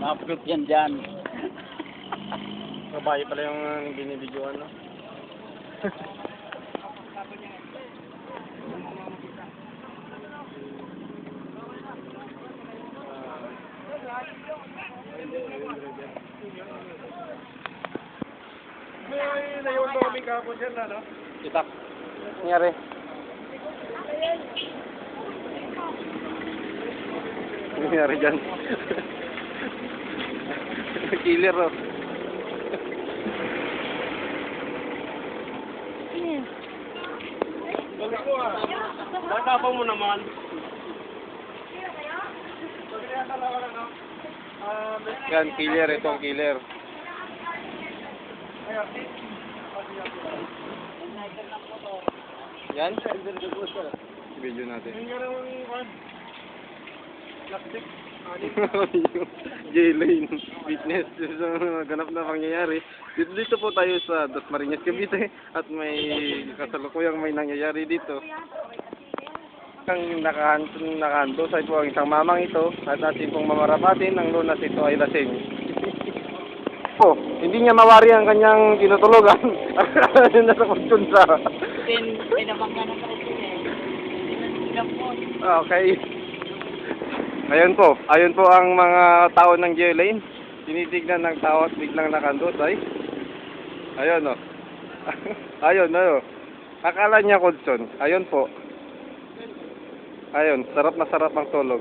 upload yan dyan. Babae pala yung binibidyoan, no? May naiwan ba kami kahapon dyan, no? Itak. Nangyari. Ano nangyari dyan? Killer, oh. Balik ko, ah. Matapang mo naman. Yan, killer. Ito ang killer. Yan? Video natin. Plastic. J-Lane Fitness. So, ganap na pangyayari. Dito po tayo sa Dasmariñas, Cavite. At may kasalukuyang may nangyayari dito. Ang nakahando sa po ang isang mamang ito. At ating pong mamarapatin. Ang lunas ito ay lasing. Oh, hindi niya mawari ang kanyang tinutulugan. Nasa konsunsa. Pinabangga ng president. Okay. Ayun po ang mga tao ng J-Lane. Tinitignan ng tao at biglang nakandusay. Ayun, oh. Ayun, oh. Akala niya konsun. Ayun po. Ayun, sarap na sarap ang tulog.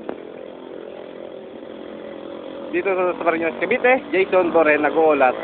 Dito sa Dasmariñas, Cavite, Jason Boren, nag-uulat.